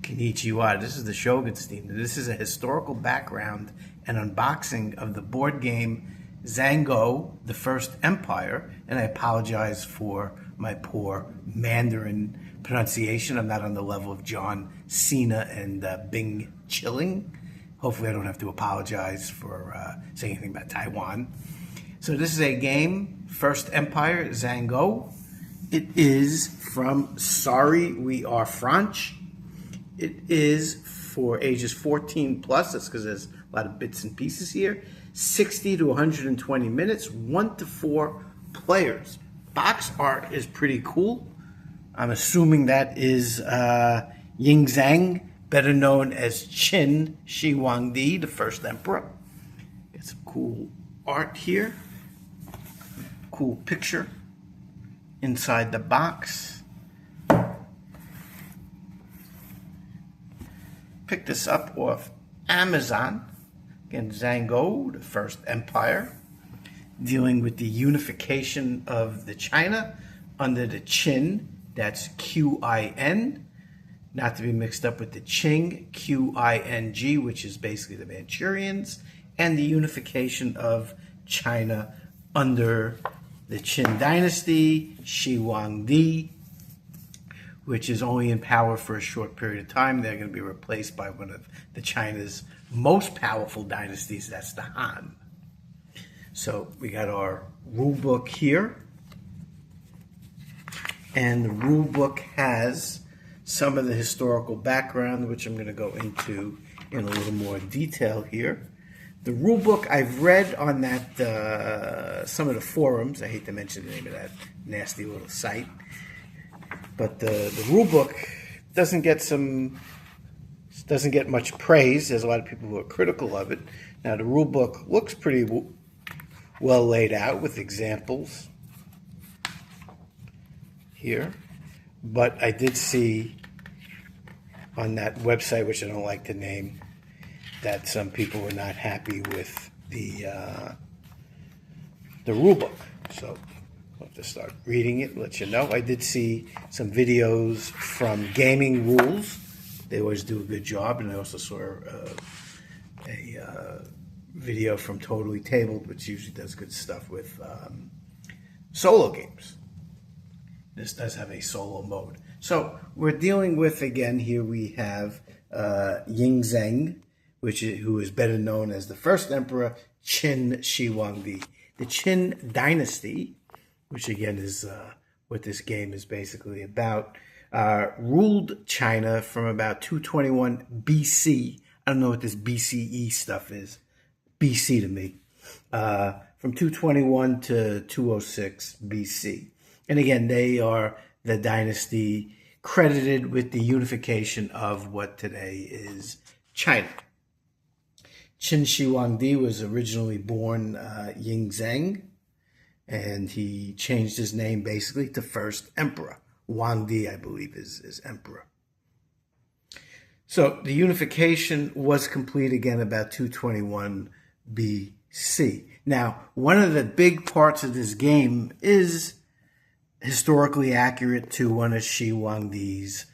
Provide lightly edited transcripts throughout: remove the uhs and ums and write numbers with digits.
Konnichiwa, this is the Shogun's team. This is a historical background and unboxing of the board game Zhanguo, the First Empire, and I apologize for my poor Mandarin pronunciation. I'm not on the level of John Cena and Bing Chilling. Hopefully I don't have to apologize for saying anything about Taiwan. So this is a game, First Empire, Zhanguo. It is from Sorry We Are French. It is for ages 14 plus. That's because there's a lot of bits and pieces here. 60 to 120 minutes, 1 to 4 players. Box art is pretty cool. I'm assuming that is Ying Zhang, better known as Qin Shi Huangdi, the first emperor. Got some cool art here. Cool picture inside the box. Picked this up off Amazon. Again, Zhanguo, the First Empire, dealing with the unification of the China under the Qin, that's Q-I-N, not to be mixed up with the Qing, Q-I-N-G, which is basically the Manchurians, and the unification of China under the Qin dynasty, Shi Huangdi, which is only in power for a short period of time. They're going to be replaced by one of the China's most powerful dynasties, that's the Han. So we got our rule book here. And the rule book has some of the historical background, which I'm going to go into in a little more detail here. The rule book I've read on that, some of the forums. I hate to mention the name of that nasty little site. But the rule book doesn't get much praise. There's a lot of people who are critical of it. Now the rule book looks pretty well laid out with examples here. But I did see on that website, which I don't like to name, that some people were not happy with the rule book. So I'll have to start reading it, let you know. I did see some videos from Gaming Rules. They always do a good job. And I also saw a video from Totally Tabled, which usually does good stuff with solo games. This does have a solo mode. So we're dealing with, again, here we have Ying Zhang, who is better known as the first emperor, Qin Shi Huangdi. The Qin dynasty, which again is what this game is basically about, ruled China from about 221 BC. I don't know what this BCE stuff is. BC to me. From 221 to 206 BC. And again, they are the dynasty credited with the unification of what today is China. Qin Shi Huangdi was originally born Ying Zhang, and he changed his name basically to First Emperor. Huangdi, I believe, is emperor. So the unification was complete again about 221 BC. Now, one of the big parts of this game is historically accurate to one of Shi Huangdi's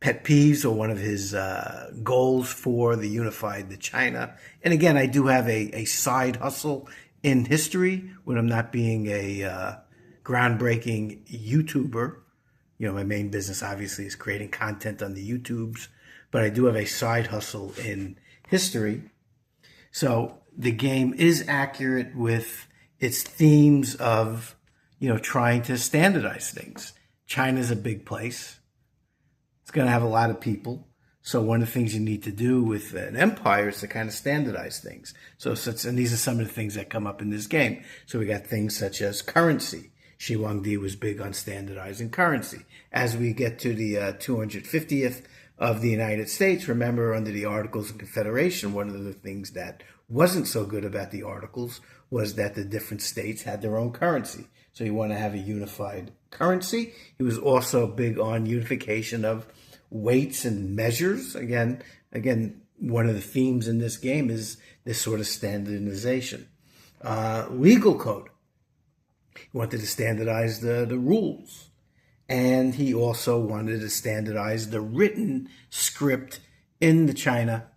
pet peeves, or one of his goals for the unified China. And again, I do have a side hustle in history when I'm not being a groundbreaking YouTuber. You know, my main business obviously is creating content on the YouTubes, but I do have a side hustle in history. So the game is accurate with its themes of, you know, trying to standardize things. China's a big place. It's going to have a lot of people. So one of the things you need to do with an empire is to kind of standardize things. And these are some of the things that come up in this game. So we got things such as currency. Shi Huangdi was big on standardizing currency. As we get to the 250th of the United States, remember under the Articles of Confederation, one of the things that wasn't so good about the Articles was that the different states had their own currency. So you want to have a unified currency. He was also big on unification of weights and measures. Again, one of the themes in this game is this sort of standardization. Legal code. He wanted to standardize the rules. And he also wanted to standardize the written script in the China,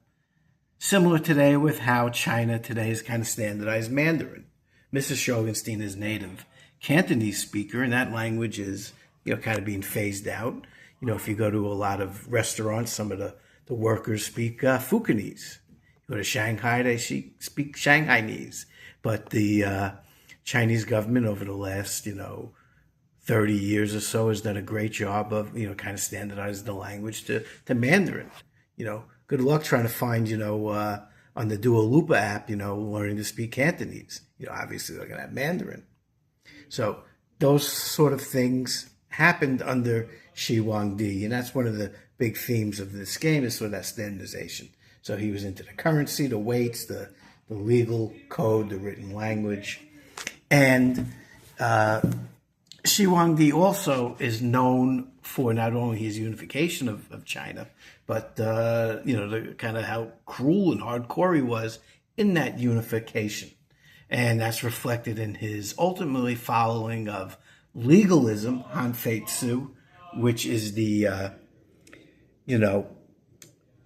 similar today with how China today is kind of standardized Mandarin. Mrs. Shogenstein is native Cantonese speaker, and that language is, kind of being phased out. If you go to a lot of restaurants, some of the workers speak Fukienese. You go to Shanghai, they speak Shanghainese. But the Chinese government over the last, 30 years or so has done a great job of, kind of standardizing the language to Mandarin. Good luck trying to find, on the Duolingo app, learning to speak Cantonese. Obviously they're going to have Mandarin. So those sort of things happened under Shi Huangdi, and that's one of the big themes of this game is sort of that standardization. So he was into the currency, the weights, the legal code, the written language. And Shi Huangdi also is known for not only his unification of China, but the kind of how cruel and hardcore he was in that unification. And that's reflected in his ultimately following of legalism, Han Fei Tzu, which is the,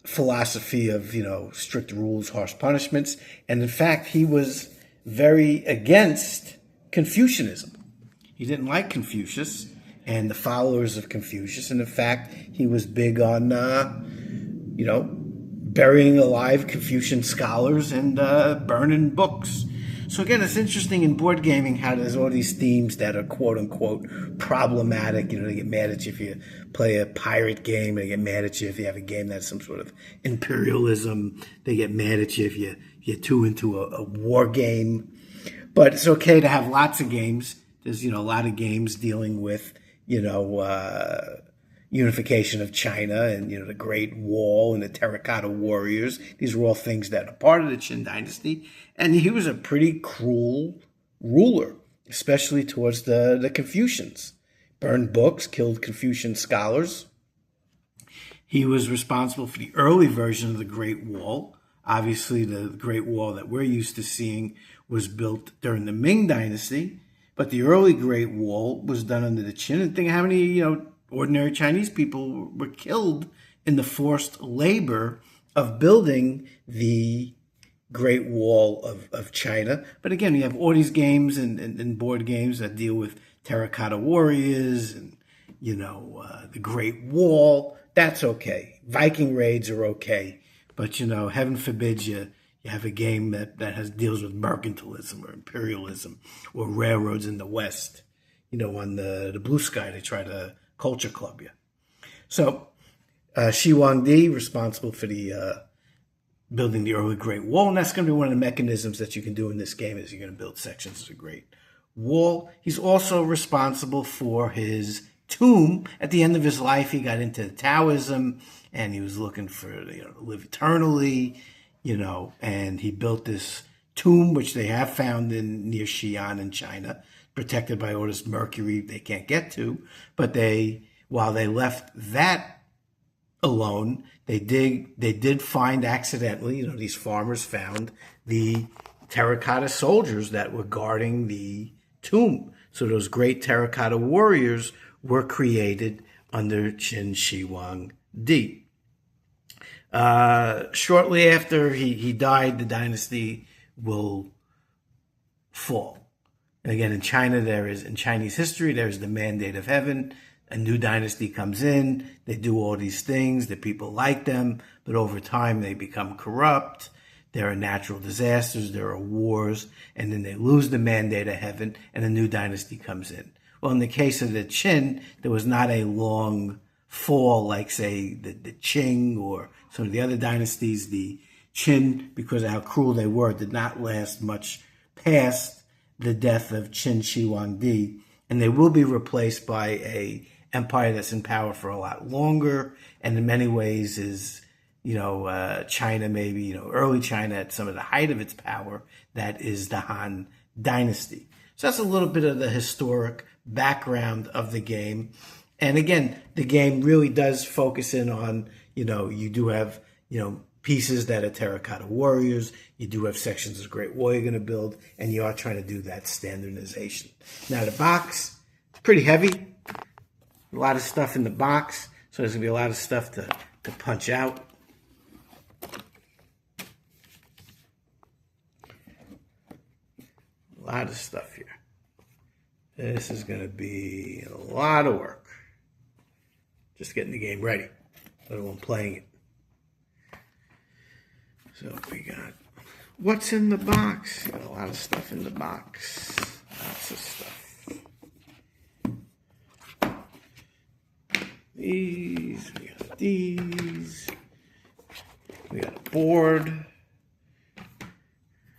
philosophy of, strict rules, harsh punishments. And in fact, he was very against Confucianism. He didn't like Confucius and the followers of Confucius. And in fact, he was big on, burying alive Confucian scholars and burning books. So again, it's interesting in board gaming how there's all these themes that are quote unquote problematic. They get mad at you if you play a pirate game. They get mad at you if you have a game that's some sort of imperialism. They get mad at you if you get too into a war game. But it's okay to have lots of games. There's, a lot of games dealing with, unification of China and, the Great Wall and the Terracotta Warriors. These were all things that are part of the Qin dynasty. And he was a pretty cruel ruler, especially towards the Confucians. Burned books, killed Confucian scholars. He was responsible for the early version of the Great Wall. Obviously, the Great Wall that we're used to seeing was built during the Ming dynasty. But the early Great Wall was done under the Qin. And think how many, ordinary Chinese people were killed in the forced labor of building the Great Wall of China. But again, you have all these games and board games that deal with terracotta warriors and, the Great Wall. That's okay. Viking raids are okay. But, heaven forbid you have a game that deals with mercantilism or imperialism or railroads in the West. On the blue sky, they try to culture club you. So Shi Huangdi, responsible for the building the early Great Wall, and that's going to be one of the mechanisms that you can do in this game is you're going to build sections of the Great Wall. He's also responsible for his tomb. At the end of his life, he got into Taoism, and he was looking for to live eternally, and he built this tomb, which they have found near Xi'an in China, protected by all this mercury they can't get to. But while they left that alone, they did find accidentally, these farmers found the terracotta soldiers that were guarding the tomb. So those great terracotta warriors were created under Qin Shi Huangdi. Shortly after he died, the dynasty will fall. And again, in Chinese history, there's the mandate of heaven. A new dynasty comes in. They do all these things. The people like them. But over time, they become corrupt. There are natural disasters. There are wars. And then they lose the mandate of heaven, and a new dynasty comes in. Well, in the case of the Qin, there was not a long fall like, say, the Qing or some of the other dynasties. The Qin, because of how cruel they were, did not last much past the death of Qin Shi Huangdi, and they will be replaced by a empire that's in power for a lot longer, and in many ways is, China, maybe, early China at some of the height of its power, that is the Han dynasty. So that's a little bit of the historic background of the game. And again, the game really does focus in on, you do have, pieces that are terracotta warriors. You do have sections of Great Wall you're going to build, and you are trying to do that standardization. Now, the box is pretty heavy. A lot of stuff in the box, so there's going to be a lot of stuff to punch out. A lot of stuff here. This is going to be a lot of work. Just getting the game ready, let alone playing it. So we got what's in the box. Got a lot of stuff in the box. Lots of stuff. These, we got these. We got a board.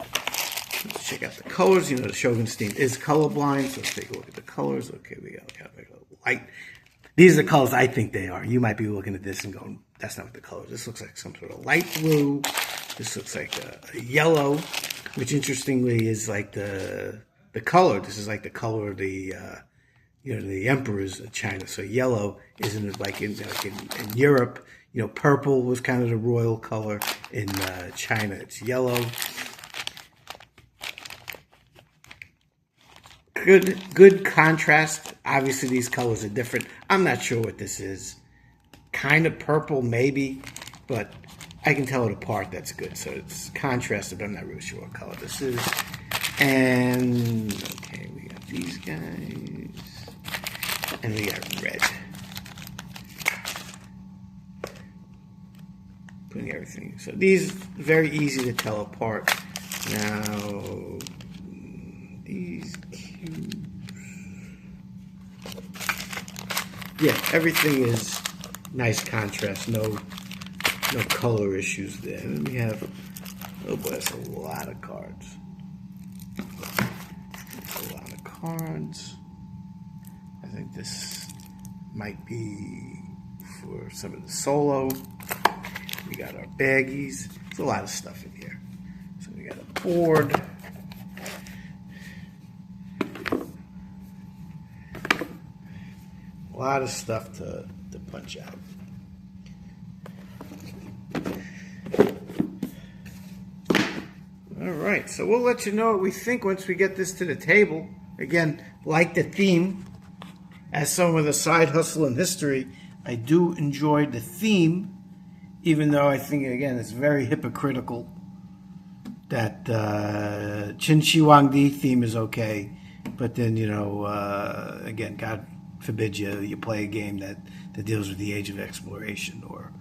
Let's check out the colors. You know, the Shogun's theme is colorblind, so let's take a look at the colors. Okay, we got light. These are the colors I think they are. You might be looking at this and going, that's not what the color is. This looks like some sort of light blue. This looks like a yellow, which interestingly is like the color. This is like the color of the the emperors of China. So yellow isn't like in Europe. You know, purple was kind of the royal color. In China, it's yellow. Good contrast. Obviously, these colors are different. I'm not sure what this is. Kind of purple, maybe, but I can tell it apart. That's good. So it's contrasted, but I'm not really sure what color this is. And okay, we got these guys, and we got red. Putting everything. So these very easy to tell apart. Now these cubes. Yeah, everything is nice contrast. No color issues there. And then we have, oh boy, that's a lot of cards. That's a lot of cards. I think this might be for some of the solo. We got our baggies. There's a lot of stuff in here. So we got a board. A lot of stuff to punch out. All right, so we'll let you know what we think once we get this to the table. Again, like the theme. As someone with a side hustle in history, I do enjoy the theme, even though I think, again, it's very hypocritical that Qin Shi Huangdi theme is okay, but then, again, God forbid you play a game that deals with the age of exploration or,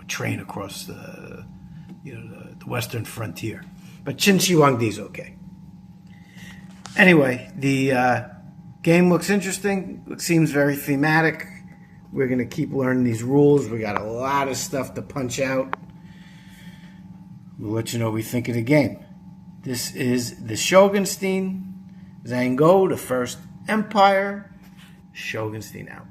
train across the western frontier. But Qin Shi Huangdi is okay. Anyway, the game looks interesting. It seems very thematic. We're going to keep learning these rules. We got a lot of stuff to punch out. We'll let you know what we think of the game. This is the Shogunstein, Zhanguo, the First Empire. Shogunstein out.